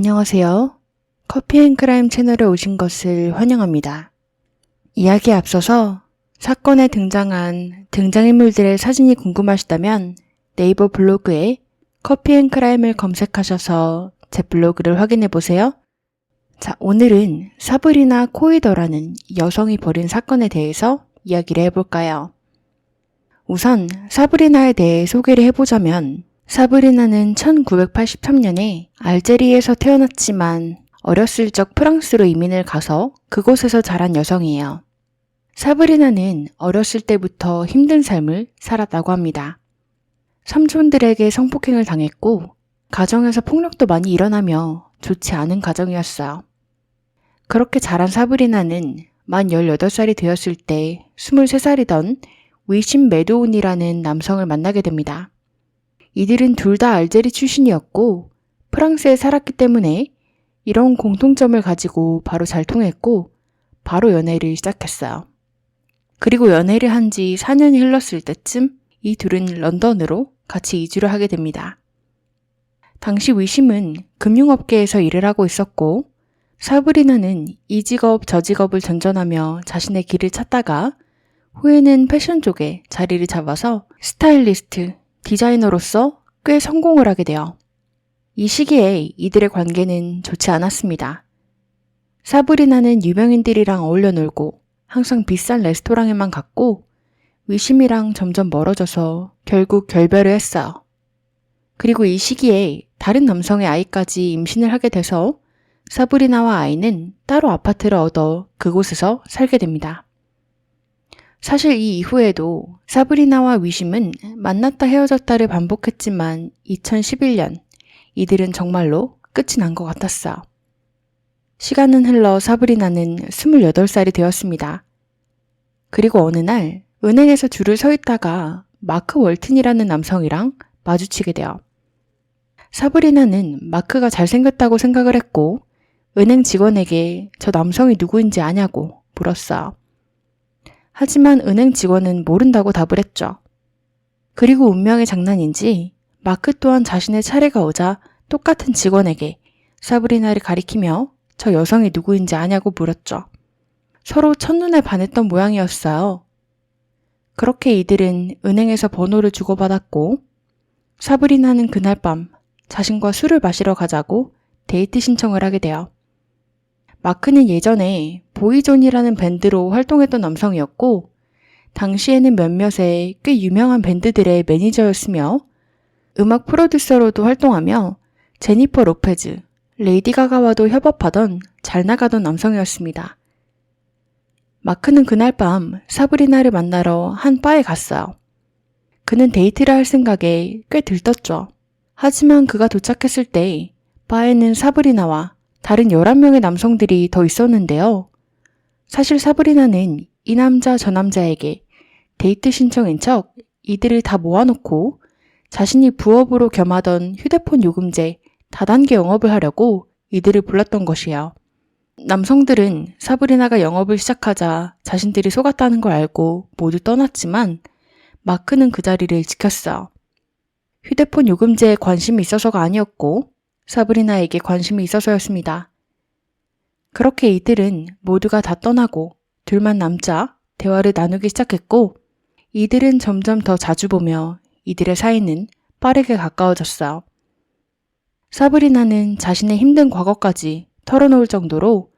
안녕하세요. 커피앤크라임 채널에 오신 것을 환영합니다. 이야기에 앞서서 사건에 등장한 등장인물들의 사진이 궁금하시다면 네이버 블로그에 커피앤크라임을 검색하셔서 제 블로그를 확인해보세요. 자, 오늘은 사브리나 코이더라는 여성이 벌인 사건에 대해서 이야기를 해볼까요? 우선 사브리나에 대해 소개를 해보자면 사브리나는 1983년에 알제리에서 태어났지만 어렸을 적 프랑스로 이민을 가서 그곳에서 자란 여성이에요. 사브리나는 어렸을 때부터 힘든 삶을 살았다고 합니다. 삼촌들에게 성폭행을 당했고 가정에서 폭력도 많이 일어나며 좋지 않은 가정이었어요. 그렇게 자란 사브리나는 만 18살이 되었을 때 23살이던 위심 메도운이라는 남성을 만나게 됩니다. 이들은 둘 다 알제리 출신이었고 프랑스에 살았기 때문에 이런 공통점을 가지고 바로 잘 통했고 바로 연애를 시작했어요. 그리고 연애를 한 지 4년이 흘렀을 때쯤 이 둘은 런던으로 같이 이주를 하게 됩니다. 당시 위심은 금융업계에서 일을 하고 있었고 사브리나는 이 직업 저 직업을 전전하며 자신의 길을 찾다가 후에는 패션 쪽에 자리를 잡아서 스타일리스트, 디자이너로서 꽤 성공을 하게 돼요. 이 시기에 이들의 관계는 좋지 않았습니다. 사브리나는 유명인들이랑 어울려 놀고 항상 비싼 레스토랑에만 갔고 위심이랑 점점 멀어져서 결국 결별을 했어요. 그리고 이 시기에 다른 남성의 아이까지 임신을 하게 돼서 사브리나와 아이는 따로 아파트를 얻어 그곳에서 살게 됩니다. 사실 이 이후에도 사브리나와 위심은 만났다 헤어졌다를 반복했지만 2011년 이들은 정말로 끝이 난 것 같았어. 시간은 흘러 사브리나는 28살이 되었습니다. 그리고 어느 날 은행에서 줄을 서 있다가 마크 월튼이라는 남성이랑 마주치게 돼요. 사브리나는 마크가 잘생겼다고 생각을 했고 은행 직원에게 저 남성이 누구인지 아냐고 물었어요. 하지만 은행 직원은 모른다고 답을 했죠. 그리고 운명의 장난인지 마크 또한 자신의 차례가 오자 똑같은 직원에게 사브리나를 가리키며 저 여성이 누구인지 아냐고 물었죠. 서로 첫눈에 반했던 모양이었어요. 그렇게 이들은 은행에서 번호를 주고받았고 사브리나는 그날 밤 자신과 술을 마시러 가자고 데이트 신청을 하게 돼요. 마크는 예전에 보이존이라는 밴드로 활동했던 남성이었고 당시에는 몇몇의 꽤 유명한 밴드들의 매니저였으며 음악 프로듀서로도 활동하며 제니퍼 로페즈, 레이디 가가와도 협업하던 잘 나가던 남성이었습니다. 마크는 그날 밤 사브리나를 만나러 한 바에 갔어요. 그는 데이트를 할 생각에 꽤 들떴죠. 하지만 그가 도착했을 때 바에는 사브리나와 다른 11명의 남성들이 더 있었는데요. 사실 사브리나는 이 남자 저 남자에게 데이트 신청인 척 이들을 다 모아놓고 자신이 부업으로 겸하던 휴대폰 요금제 다단계 영업을 하려고 이들을 불렀던 것이에요. 남성들은 사브리나가 영업을 시작하자 자신들이 속았다는 걸 알고 모두 떠났지만 마크는 그 자리를 지켰어요. 휴대폰 요금제에 관심이 있어서가 아니었고 사브리나에게 관심이 있어서였습니다. 그렇게 이들은 모두가 다 떠나고 둘만 남자 대화를 나누기 시작했고 이들은 점점 더 자주 보며 이들의 사이는 빠르게 가까워졌어요. 사브리나는 자신의 힘든 과거까지 털어놓을 정도로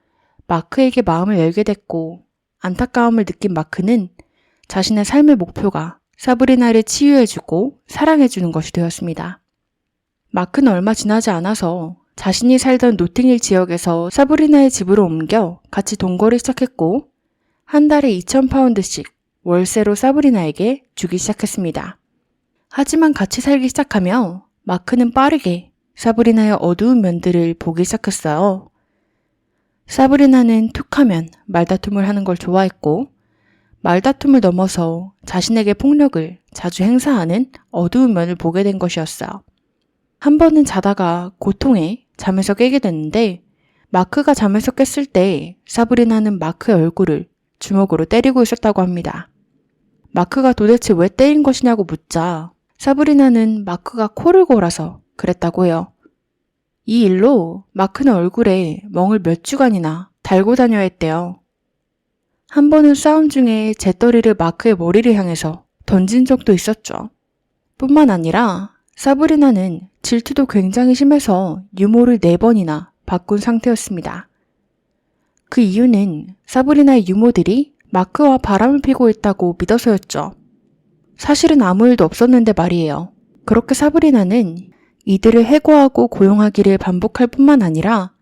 마크에게 마음을 열게 됐고 안타까움을 느낀 마크는 자신의 삶의 목표가 사브리나를 치유해주고 사랑해주는 것이 되었습니다. 마크는 얼마 지나지 않아서 자신이 살던 노팅힐 지역에서 사브리나의 집으로 옮겨 같이 동거를 시작했고 한 달에 2,000파운드씩 월세로 사브리나에게 주기 시작했습니다. 하지만 같이 살기 시작하며 마크는 빠르게 사브리나의 어두운 면들을 보기 시작했어요. 사브리나는 툭하면 말다툼을 하는 걸 좋아했고 말다툼을 넘어서 자신에게 폭력을 자주 행사하는 어두운 면을 보게 된 것이었어요. 한 번은 자다가 고통에 잠에서 깨게 됐는데 마크가 잠에서 깼을 때 사브리나는 마크의 얼굴을 주먹으로 때리고 있었다고 합니다. 마크가 도대체 왜 때린 것이냐고 묻자 사브리나는 마크가 코를 골아서 그랬다고 해요. 이 일로 마크는 얼굴에 멍을 몇 주간이나 달고 다녀야 했대요. 한 번은 싸움 중에 재떨이를 마크의 머리를 향해서 던진 적도 있었죠. 뿐만 아니라 사브리나는 질투도 굉장히 심해서 유모를 4번이나 바꾼 상태였습니다. 그 이유는 사브리나의 유모들이 마크와 바람을 피고 있다고 믿어서였죠. 사실은 아무 일도 없었는데 말이에요. 그렇게 사브리나는 이들을 해고하고 고용하기를 반복할 뿐만 아니라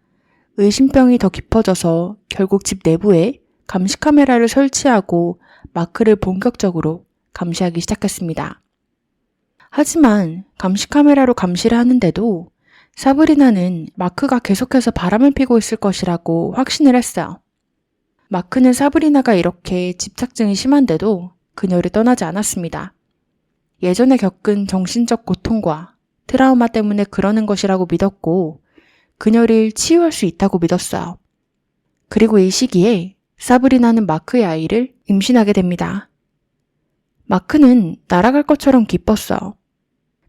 의심병이 더 깊어져서 결국 집 내부에 감시 카메라를 설치하고 마크를 본격적으로 감시하기 시작했습니다. 하지만 감시 카메라로 감시를 하는데도 사브리나는 마크가 계속해서 바람을 피고 있을 것이라고 확신을 했어요. 마크는 사브리나가 이렇게 집착증이 심한데도 그녀를 떠나지 않았습니다. 예전에 겪은 정신적 고통과 트라우마 때문에 그러는 것이라고 믿었고 그녀를 치유할 수 있다고 믿었어요. 그리고 이 시기에 사브리나는 마크의 아이를 임신하게 됩니다. 마크는 날아갈 것처럼 기뻤어요.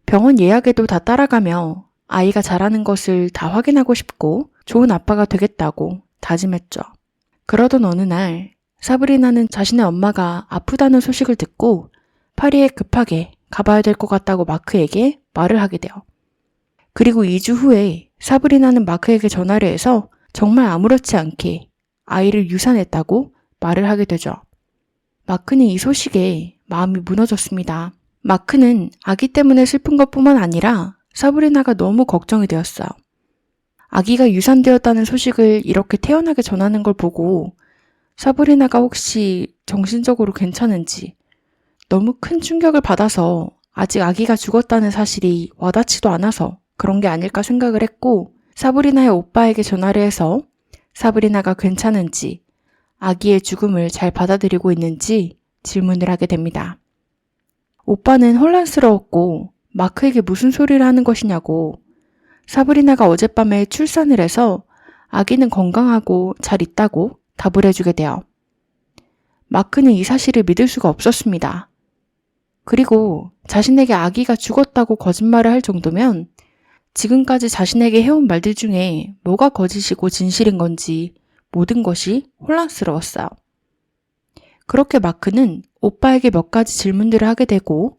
병원 예약에도 다 따라가며 아이가 자라는 것을 다 확인하고 싶고 좋은 아빠가 되겠다고 다짐했죠. 그러던 어느 날 사브리나는 자신의 엄마가 아프다는 소식을 듣고 파리에 급하게 가봐야 될 것 같다고 마크에게 말을 하게 돼요. 그리고 2주 후에 사브리나는 마크에게 전화를 해서 정말 아무렇지 않게 아이를 유산했다고 말을 하게 되죠. 마크는 이 소식에 마음이 무너졌습니다. 마크는 아기 때문에 슬픈 것뿐만 아니라 사브리나가 너무 걱정이 되었어요. 아기가 유산되었다는 소식을 이렇게 태연하게 전하는 걸 보고 사브리나가 혹시 정신적으로 괜찮은지 너무 큰 충격을 받아서 아직 아기가 죽었다는 사실이 와닿지도 않아서 그런 게 아닐까 생각을 했고 사브리나의 오빠에게 전화를 해서 사브리나가 괜찮은지 아기의 죽음을 잘 받아들이고 있는지 질문을 하게 됩니다. 오빠는 혼란스러웠고 마크에게 무슨 소리를 하는 것이냐고 사브리나가 어젯밤에 출산을 해서 아기는 건강하고 잘 있다고 답을 해주게 돼요. 마크는 이 사실을 믿을 수가 없었습니다. 그리고 자신에게 아기가 죽었다고 거짓말을 할 정도면 지금까지 자신에게 해온 말들 중에 뭐가 거짓이고 진실인 건지 모든 것이 혼란스러웠어요. 그렇게 마크는 오빠에게 몇 가지 질문들을 하게 되고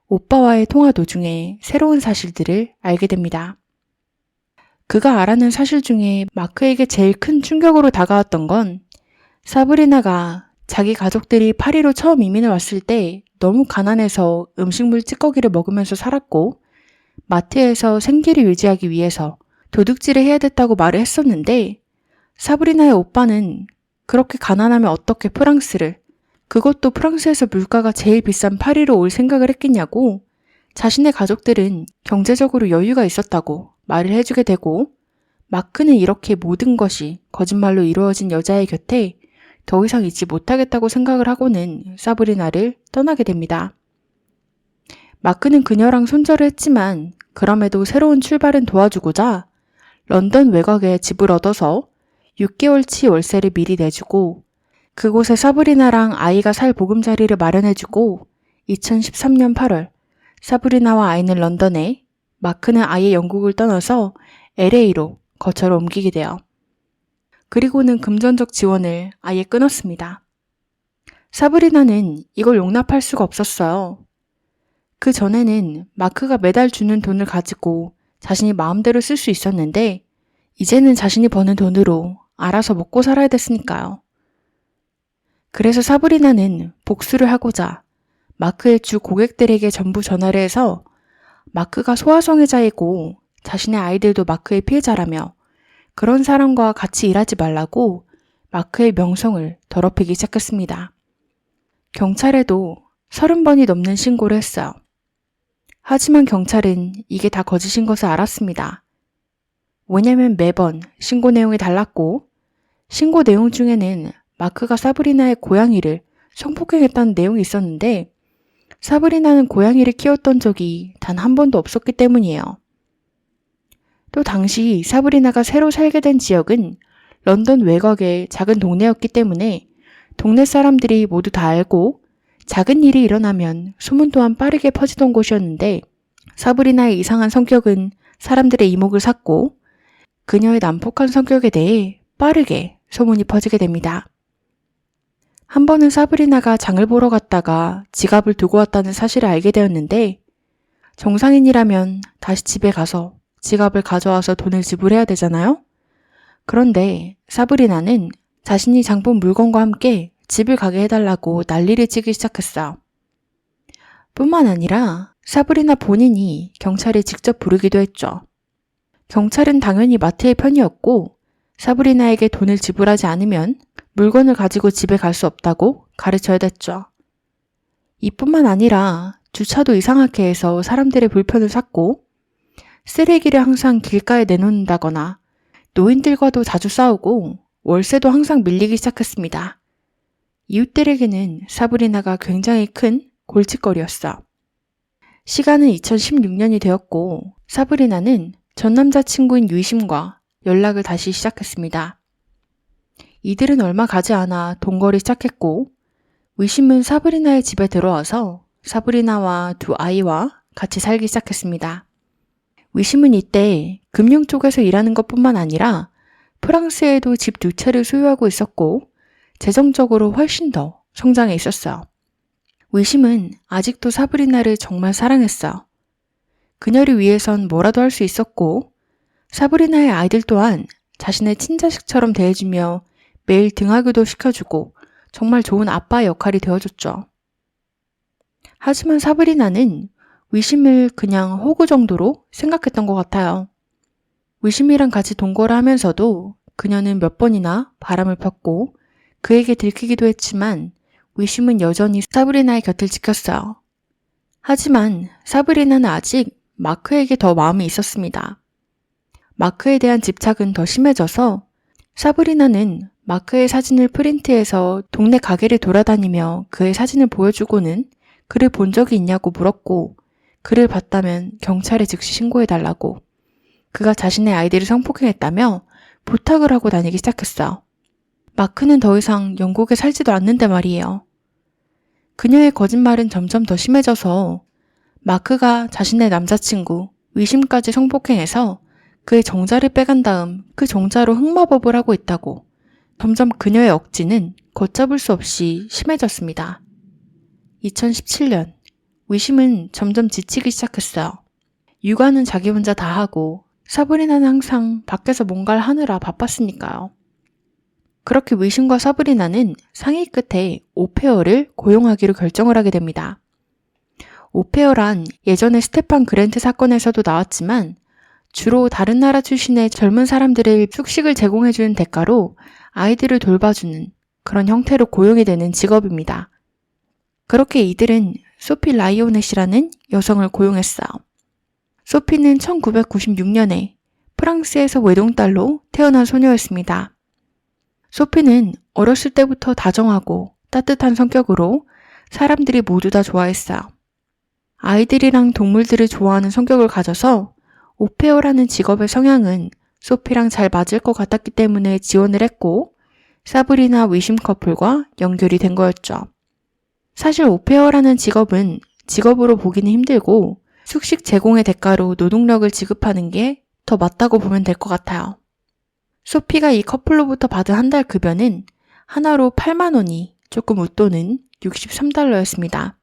오빠와의 통화 도중에 새로운 사실들을 알게 됩니다. 그가 알아낸 사실 중에 마크에게 제일 큰 충격으로 다가왔던 건 사브리나가 자기 가족들이 파리로 처음 이민을 왔을 때 너무 가난해서 음식물 찌꺼기를 먹으면서 살았고 마트에서 생계를 유지하기 위해서 도둑질을 해야 됐다고 말을 했었는데 사브리나의 오빠는 그렇게 가난하면 어떻게 프랑스를, 그것도 프랑스에서 물가가 제일 비싼 파리로 올 생각을 했겠냐고 자신의 가족들은 경제적으로 여유가 있었다고 말을 해주게 되고 마크는 이렇게 모든 것이 거짓말로 이루어진 여자의 곁에 더 이상 있지 못하겠다고 생각을 하고는 사브리나를 떠나게 됩니다. 마크는 그녀랑 손절을 했지만 그럼에도 새로운 출발은 도와주고자 런던 외곽에 집을 얻어서 6개월치 월세를 미리 내주고 그곳에 사브리나랑 아이가 살 보금자리를 마련해주고 2013년 8월 사브리나와 아이는 런던에, 마크는 아예 영국을 떠나서 LA로 거처로 옮기게 돼요. 그리고는 금전적 지원을 아예 끊었습니다. 사브리나는 이걸 용납할 수가 없었어요. 그 전에는 마크가 매달 주는 돈을 가지고 자신이 마음대로 쓸 수 있었는데 이제는 자신이 버는 돈으로 알아서 먹고 살아야 됐으니까요. 그래서 사브리나는 복수를 하고자 마크의 주 고객들에게 전부 전화를 해서 마크가 소아성애자이고 자신의 아이들도 마크의 피해자라며 그런 사람과 같이 일하지 말라고 마크의 명성을 더럽히기 시작했습니다. 경찰에도 30번이 넘는 신고를 했어요. 하지만 경찰은 이게 다 거짓인 것을 알았습니다. 왜냐면 매번 신고 내용이 달랐고 신고 내용 중에는 마크가 사브리나의 고양이를 성폭행했다는 내용이 있었는데 사브리나는 고양이를 키웠던 적이 단 한 번도 없었기 때문이에요. 또 당시 사브리나가 새로 살게 된 지역은 런던 외곽의 작은 동네였기 때문에 동네 사람들이 모두 다 알고 작은 일이 일어나면 소문 또한 빠르게 퍼지던 곳이었는데 사브리나의 이상한 성격은 사람들의 이목을 샀고 그녀의 난폭한 성격에 대해 빠르게 소문이 퍼지게 됩니다. 한 번은 사브리나가 장을 보러 갔다가 지갑을 두고 왔다는 사실을 알게 되었는데 정상인이라면 다시 집에 가서 지갑을 가져와서 돈을 지불해야 되잖아요? 그런데 사브리나는 자신이 장 본 물건과 함께 집을 가게 해달라고 난리를 치기 시작했어요. 뿐만 아니라 사브리나 본인이 경찰을 직접 부르기도 했죠. 경찰은 당연히 마트의 편이었고 사브리나에게 돈을 지불하지 않으면 물건을 가지고 집에 갈 수 없다고 가르쳐야 됐죠. 이뿐만 아니라 주차도 이상하게 해서 사람들의 불편을 샀고 쓰레기를 항상 길가에 내놓는다거나 노인들과도 자주 싸우고 월세도 항상 밀리기 시작했습니다. 이웃들에게는 사브리나가 굉장히 큰 골칫거리였어. 시간은 2016년이 되었고 사브리나는 전 남자친구인 위심과 연락을 다시 시작했습니다. 이들은 얼마 가지 않아 동거를 시작했고 위심은 사브리나의 집에 들어와서 사브리나와 두 아이와 같이 살기 시작했습니다. 위심은 이때 금융 쪽에서 일하는 것뿐만 아니라 프랑스에도 집 2채를 소유하고 있었고 재정적으로 훨씬 더 성장해 있었어요. 위심은 아직도 사브리나를 정말 사랑했어요. 그녀를 위해선 뭐라도 할 수 있었고 사브리나의 아이들 또한 자신의 친자식처럼 대해주며 매일 등하교도 시켜주고 정말 좋은 아빠의 역할이 되어줬죠. 하지만 사브리나는 위심을 그냥 호구 정도로 생각했던 것 같아요. 위심이랑 같이 동거를 하면서도 그녀는 몇 번이나 바람을 폈고 그에게 들키기도 했지만 위심은 여전히 사브리나의 곁을 지켰어요. 하지만 사브리나는 아직 마크에게 더 마음이 있었습니다. 마크에 대한 집착은 더 심해져서 사브리나는 마크의 사진을 프린트해서 동네 가게를 돌아다니며 그의 사진을 보여주고는 그를 본 적이 있냐고 물었고 그를 봤다면 경찰에 즉시 신고해달라고 그가 자신의 아이들을 성폭행했다며 부탁을 하고 다니기 시작했어. 마크는 더 이상 영국에 살지도 않는데 말이에요. 그녀의 거짓말은 점점 더 심해져서 마크가 자신의 남자친구 위심까지 성폭행해서 그의 정자를 빼간 다음 그 정자로 흑마법을 하고 있다고 점점 그녀의 억지는 걷잡을 수 없이 심해졌습니다. 2017년 위심은 점점 지치기 시작했어요. 육아는 자기 혼자 다 하고 사브리나는 항상 밖에서 뭔가를 하느라 바빴으니까요. 그렇게 위심과 사브리나는 상의 끝에 오페어를 고용하기로 결정을 하게 됩니다. 오페어란 예전에 스테판 그랜트 사건에서도 나왔지만 주로 다른 나라 출신의 젊은 사람들을 숙식을 제공해주는 대가로 아이들을 돌봐주는 그런 형태로 고용이 되는 직업입니다. 그렇게 이들은 소피 라이오넷이라는 여성을 고용했어요. 소피는 1996년에 프랑스에서 외동딸로 태어난 소녀였습니다. 소피는 어렸을 때부터 다정하고 따뜻한 성격으로 사람들이 모두 다 좋아했어요. 아이들이랑 동물들을 좋아하는 성격을 가져서 오페어라는 직업의 성향은 소피랑 잘 맞을 것 같았기 때문에 지원을 했고 사브리나 위심 커플과 연결이 된 거였죠. 사실 오페어라는 직업은 직업으로 보기는 힘들고 숙식 제공의 대가로 노동력을 지급하는 게 더 맞다고 보면 될 것 같아요. 소피가 이 커플로부터 받은 한 달 급여는 하나로 8만 원이 조금 웃도는 63달러였습니다.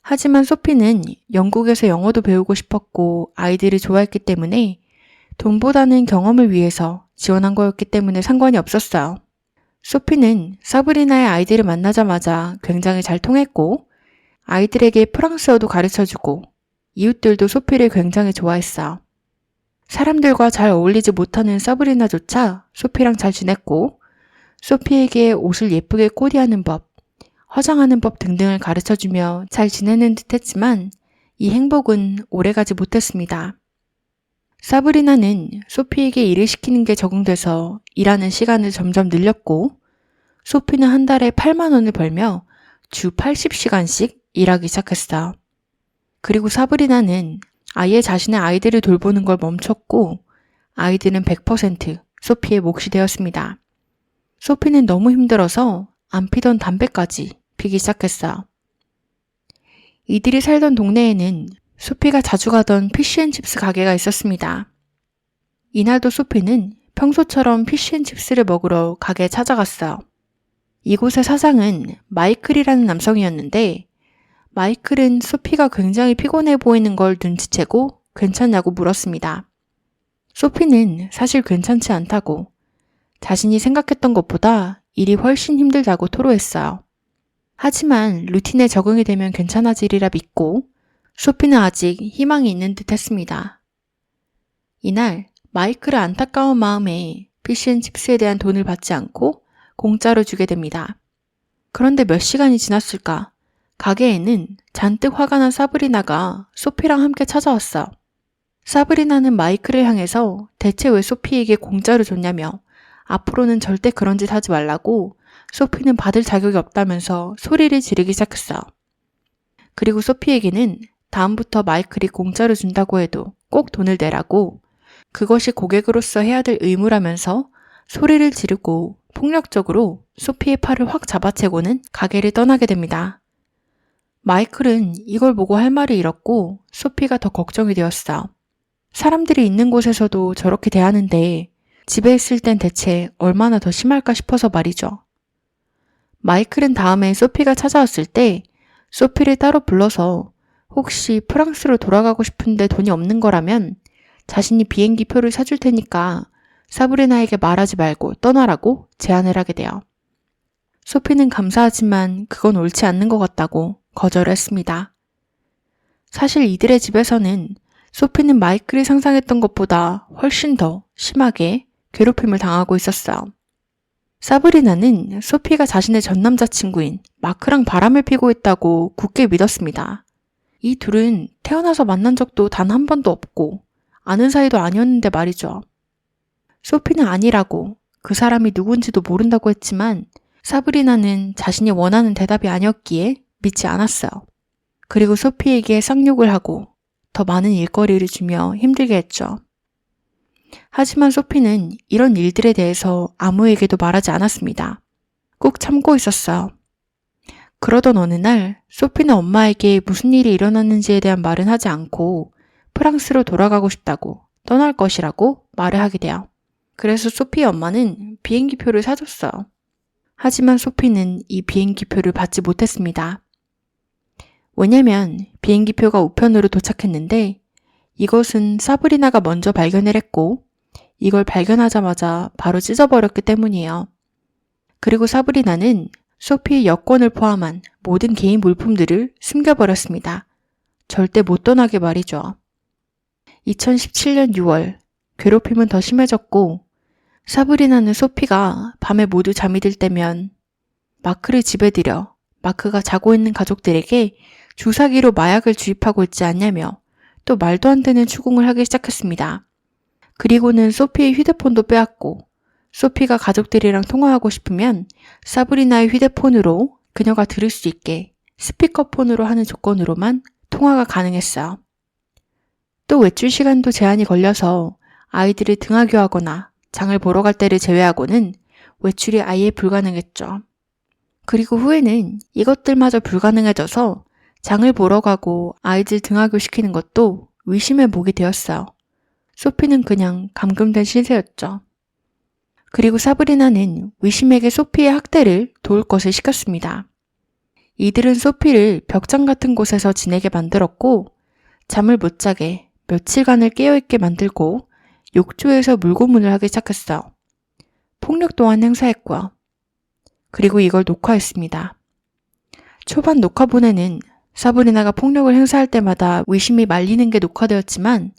하지만 소피는 영국에서 영어도 배우고 싶었고 아이들을 좋아했기 때문에 돈보다는 경험을 위해서 지원한 거였기 때문에 상관이 없었어요. 소피는 사브리나의 아이들을 만나자마자 굉장히 잘 통했고 아이들에게 프랑스어도 가르쳐주고 이웃들도 소피를 굉장히 좋아했어요. 사람들과 잘 어울리지 못하는 사브리나조차 소피랑 잘 지냈고 소피에게 옷을 예쁘게 코디하는 법, 화장하는 법 등등을 가르쳐주며 잘 지내는 듯 했지만 이 행복은 오래가지 못했습니다. 사브리나는 소피에게 일을 시키는 게 적응돼서 일하는 시간을 점점 늘렸고 소피는 한 달에 8만 원을 벌며 주 80시간씩 일하기 시작했어요. 그리고 사브리나는 아예 자신의 아이들을 돌보는 걸 멈췄고 아이들은 100% 소피의 몫이 되었습니다. 소피는 너무 힘들어서 안 피던 담배까지 피기 시작했어요. 이들이 살던 동네에는 소피가 자주 가던 피쉬앤칩스 가게가 있었습니다. 이날도 소피는 평소처럼 피쉬앤칩스를 먹으러 가게에 찾아갔어요. 이곳의 사장은 마이클이라는 남성이었는데 마이클은 소피가 굉장히 피곤해 보이는 걸 눈치채고 괜찮냐고 물었습니다. 소피는 사실 괜찮지 않다고, 자신이 생각했던 것보다 일이 훨씬 힘들다고 토로했어요. 하지만 루틴에 적응이 되면 괜찮아지리라 믿고 소피는 아직 희망이 있는 듯 했습니다. 이날 마이클은 안타까운 마음에 피쉬앤칩스에 대한 돈을 받지 않고 공짜로 주게 됩니다. 그런데 몇 시간이 지났을까? 가게에는 잔뜩 화가 난 사브리나가 소피랑 함께 찾아왔어. 사브리나는 마이클을 향해서 대체 왜 소피에게 공짜로 줬냐며 앞으로는 절대 그런 짓 하지 말라고 소피는 받을 자격이 없다면서 소리를 지르기 시작했어. 그리고 소피에게는 다음부터 마이클이 공짜로 준다고 해도 꼭 돈을 내라고, 그것이 고객으로서 해야 될 의무라면서 소리를 지르고 폭력적으로 소피의 팔을 확 잡아채고는 가게를 떠나게 됩니다. 마이클은 이걸 보고 할 말을 잃었고 소피가 더 걱정이 되었어. 사람들이 있는 곳에서도 저렇게 대하는데 집에 있을 땐 대체 얼마나 더 심할까 싶어서 말이죠. 마이클은 다음에 소피가 찾아왔을 때 소피를 따로 불러서 혹시 프랑스로 돌아가고 싶은데 돈이 없는 거라면 자신이 비행기 표를 사줄 테니까 사브리나에게 말하지 말고 떠나라고 제안을 하게 돼요. 소피는 감사하지만 그건 옳지 않는 것 같다고 거절을 했습니다. 사실 이들의 집에서는 소피는 마이클이 상상했던 것보다 훨씬 더 심하게 괴롭힘을 당하고 있었어요. 사브리나는 소피가 자신의 전 남자친구인 마크랑 바람을 피고 있다고 굳게 믿었습니다. 이 둘은 태어나서 만난 적도 단 한 번도 없고 아는 사이도 아니었는데 말이죠. 소피는 아니라고, 그 사람이 누군지도 모른다고 했지만 사브리나는 자신이 원하는 대답이 아니었기에 믿지 않았어요. 그리고 소피에게 쌍욕을 하고 더 많은 일거리를 주며 힘들게 했죠. 하지만 소피는 이런 일들에 대해서 아무에게도 말하지 않았습니다. 꼭 참고 있었어요. 그러던 어느 날 소피는 엄마에게 무슨 일이 일어났는지에 대한 말은 하지 않고 프랑스로 돌아가고 싶다고, 떠날 것이라고 말을 하게 돼요. 그래서 소피의 엄마는 비행기표를 사줬어요. 하지만 소피는 이 비행기표를 받지 못했습니다. 왜냐면 비행기표가 우편으로 도착했는데 이것은 사브리나가 먼저 발견을 했고 이걸 발견하자마자 바로 찢어버렸기 때문이에요. 그리고 사브리나는 소피의 여권을 포함한 모든 개인 물품들을 숨겨버렸습니다. 절대 못 떠나게 말이죠. 2017년 6월, 괴롭힘은 더 심해졌고 사브리나는 소피가 밤에 모두 잠이 들 때면 마크를 집에 들여 마크가 자고 있는 가족들에게 주사기로 마약을 주입하고 있지 않냐며 또 말도 안 되는 추궁을 하기 시작했습니다. 그리고는 소피의 휴대폰도 빼앗고 소피가 가족들이랑 통화하고 싶으면 사브리나의 휴대폰으로 그녀가 들을 수 있게 스피커폰으로 하는 조건으로만 통화가 가능했어요. 또 외출 시간도 제한이 걸려서 아이들을 등하교하거나 장을 보러 갈 때를 제외하고는 외출이 아예 불가능했죠. 그리고 후에는 이것들마저 불가능해져서 장을 보러 가고 아이들 등하교시키는 것도 위심의 목이 되었어요. 소피는 그냥 감금된 신세였죠. 그리고 사브리나는 위심에게 소피의 학대를 도울 것을 시켰습니다. 이들은 소피를 벽장 같은 곳에서 지내게 만들었고 잠을 못 자게 며칠간을 깨어있게 만들고 욕조에서 물고문을 하기 시작했어요. 폭력 또한 행사했고요. 그리고 이걸 녹화했습니다. 초반 녹화본에는 사브리나가 폭력을 행사할 때마다 위심이 말리는 게 녹화되었지만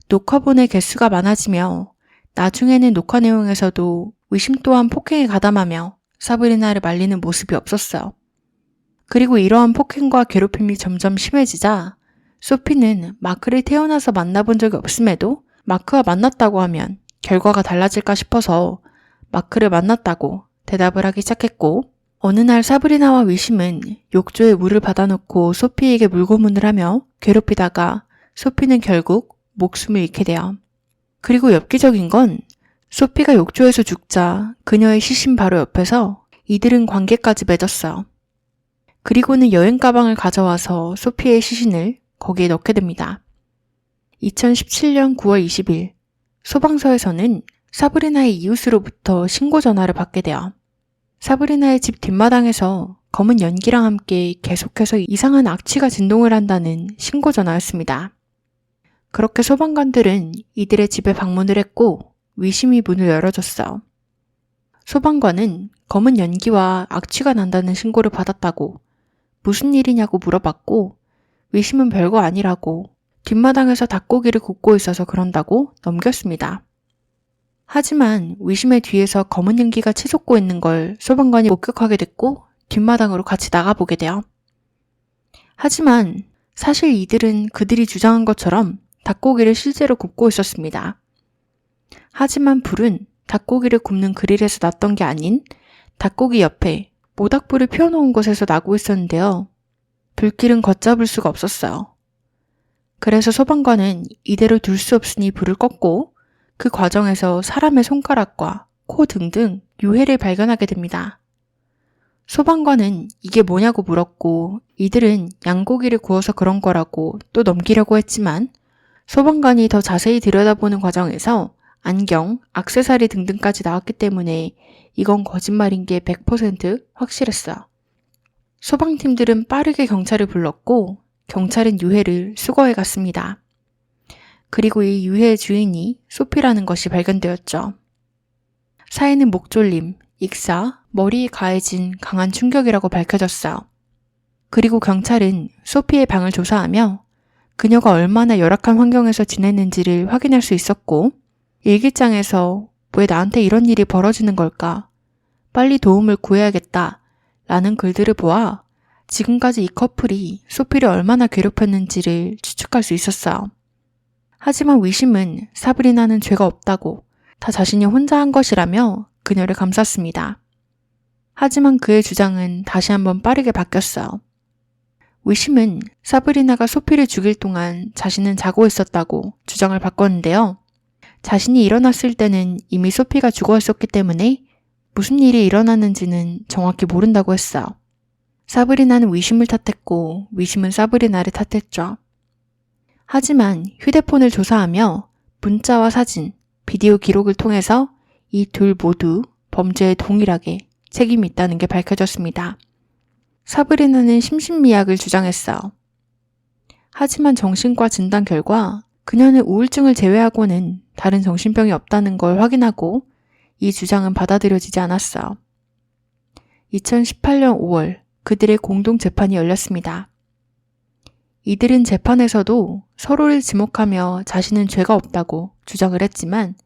녹화본의 개수가 많아지며 나중에는 녹화 내용에서도 위심 또한 폭행에 가담하며 사브리나를 말리는 모습이 없었어요. 그리고 이러한 폭행과 괴롭힘이 점점 심해지자 소피는 마크를 태어나서 만나본 적이 없음에도 마크와 만났다고 하면 결과가 달라질까 싶어서 마크를 만났다고 대답을 하기 시작했고 어느 날 사브리나와 위심은 욕조에 물을 받아놓고 소피에게 물고문을 하며 괴롭히다가 소피는 결국 목숨을 잃게 돼요. 그리고 엽기적인 건 소피가 욕조에서 죽자 그녀의 시신 바로 옆에서 이들은 관계까지 맺었어요. 그리고는 여행 가방을 가져와서 소피의 시신을 거기에 넣게 됩니다. 2017년 9월 20일 소방서에서는 사브리나의 이웃으로부터 신고 전화를 받게 돼요. 사브리나의 집 뒷마당에서 검은 연기랑 함께 계속해서 이상한 악취가 진동을 한다는 신고 전화였습니다. 그렇게 소방관들은 이들의 집에 방문을 했고 위심이 문을 열어줬어. 소방관은 검은 연기와 악취가 난다는 신고를 받았다고 무슨 일이냐고 물어봤고 위심은 별거 아니라고 뒷마당에서 닭고기를 굽고 있어서 그런다고 넘겼습니다. 하지만 위심의 뒤에서 검은 연기가 치솟고 있는 걸 소방관이 목격하게 됐고 뒷마당으로 같이 나가보게 돼요. 하지만 사실 이들은 그들이 주장한 것처럼 닭고기를 실제로 굽고 있었습니다. 하지만 불은 닭고기를 굽는 그릴에서 났던 게 아닌 닭고기 옆에 모닥불을 피워놓은 곳에서 나고 있었는데요. 불길은 걷잡을 수가 없었어요. 그래서 소방관은 이대로 둘 수 없으니 불을 껐고 그 과정에서 사람의 손가락과 코 등등 유해를 발견하게 됩니다. 소방관은 이게 뭐냐고 물었고 이들은 양고기를 구워서 그런 거라고 또 넘기려고 했지만 소방관이 더 자세히 들여다보는 과정에서 안경, 액세서리 등등까지 나왔기 때문에 이건 거짓말인 게 100% 확실했어요. 소방팀들은 빠르게 경찰을 불렀고 경찰은 유해를 수거해 갔습니다. 그리고 이 유해의 주인이 소피라는 것이 발견되었죠. 사인은 목졸림, 익사, 머리에 가해진 강한 충격이라고 밝혀졌어요. 그리고 경찰은 소피의 방을 조사하며 그녀가 얼마나 열악한 환경에서 지냈는지를 확인할 수 있었고 일기장에서 왜 나한테 이런 일이 벌어지는 걸까? 빨리 도움을 구해야겠다 라는 글들을 보아 지금까지 이 커플이 소피를 얼마나 괴롭혔는지를 추측할 수 있었어요. 하지만 위심은 사브리나는 죄가 없다고 다 자신이 혼자 한 것이라며 그녀를 감쌌습니다. 하지만 그의 주장은 다시 한번 빠르게 바뀌었어요. 위심은 사브리나가 소피를 죽일 동안 자신은 자고 있었다고 주장을 바꿨는데요. 자신이 일어났을 때는 이미 소피가 죽어 있었기 때문에 무슨 일이 일어났는지는 정확히 모른다고 했어요. 사브리나는 위심을 탓했고 위심은 사브리나를 탓했죠. 하지만 휴대폰을 조사하며 문자와 사진, 비디오 기록을 통해서 이 둘 모두 범죄에 동일하게 책임이 있다는 게 밝혀졌습니다. 사브리나는 심신미약을 주장했어요. 하지만 정신과 진단 결과 그녀는 우울증을 제외하고는 다른 정신병이 없다는 걸 확인하고 이 주장은 받아들여지지 않았어요. 2018년 5월 그들의 공동 재판이 열렸습니다. 이들은 재판에서도 서로를 지목하며 자신은 죄가 없다고 주장을 했지만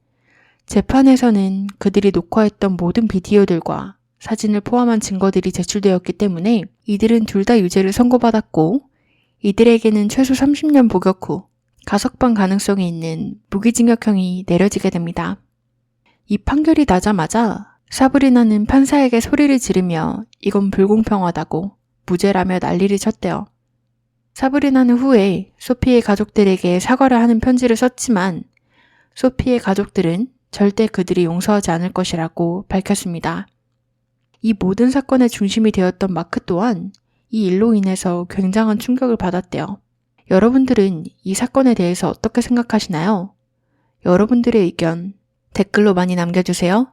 재판에서는 그들이 녹화했던 모든 비디오들과 사진을 포함한 증거들이 제출되었기 때문에 이들은 둘 다 유죄를 선고받았고 이들에게는 최소 30년 복역 후 가석방 가능성이 있는 무기징역형이 내려지게 됩니다. 이 판결이 나자마자 사브리나는 판사에게 소리를 지르며 이건 불공평하다고 무죄라며 난리를 쳤대요. 사브리나는 후에 소피의 가족들에게 사과를 하는 편지를 썼지만 소피의 가족들은 절대 그들이 용서하지 않을 것이라고 밝혔습니다. 이 모든 사건의 중심이 되었던 마크 또한 이 일로 인해서 굉장한 충격을 받았대요. 여러분들은 이 사건에 대해서 어떻게 생각하시나요? 여러분들의 의견 댓글로 많이 남겨주세요.